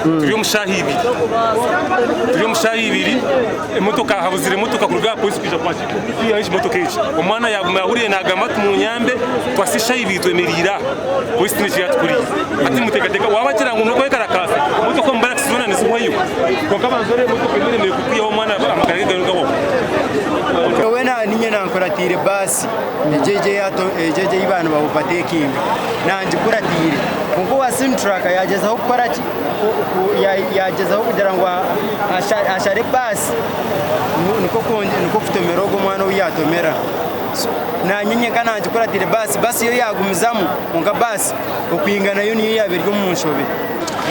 Turiyo mushahibiri emotoka habuzire motoka kuruga polisi kija kwachi ishi motoka ichi omwana yagumahuriye nagamatu mu nyambe twasishahibiri twemerira polisi nije yatukuri ati mutekateka wabakira ngo nuko yekarakasa motoka mbara kisona nisumwayo kwa kama nzore motoka ndire mekupiya omwana amakarega ngabo wena ninye nankoratire basi jeje ibana bawupatekinga nanje kuratire kuko wa Simtrack yagezaho gukora yagezaho kugira ngo ashare basi niko kutomera ugo mwana wiyatomera nanyenye kananje kuratire basi yo yagumizamo ngo basi ukwingana yo niyo yabiryo mu nshobe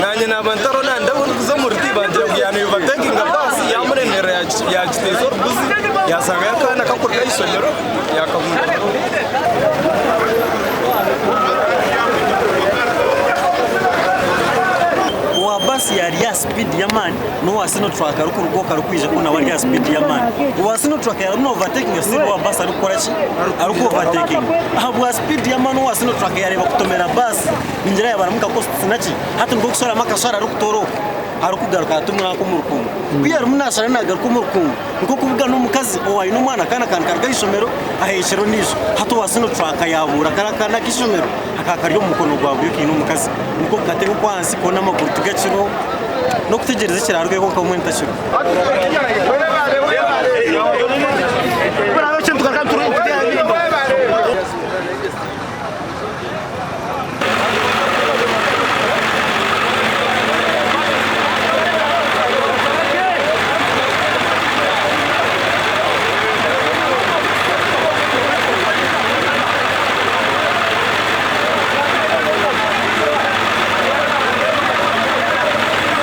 nanye nabantaro ndabona kuzo muri tibanje kuyana yubatekinga basi yamurenera ya kitezo buzi yasanga yakana kakorwa isomero yakavunda basi yari ya speed ya man no wasino truck aruko rugoka rukwije kuna wali ya speed ya man wasino truck ya no overtaking sibo wa basi aruko rachi aruko overtaking ahabwa speed ya man wasino truck yari bakutomera basi injira yabaramuka ko sinachi hata ngo kusora makashara arukutoro harukugaruka atumwa ko murukungu biyari munashara nagaruka murukungu niko kuvuga no mukazi owayi no mwana kana karga isomero aheshero nizo hata wasino truck yabura kana kisomero akakaryo mukono gwawe yuko mukazi niko katego kwansi kona maguru tugaciro no kutegereza kirarwe ko kamwe ntashiro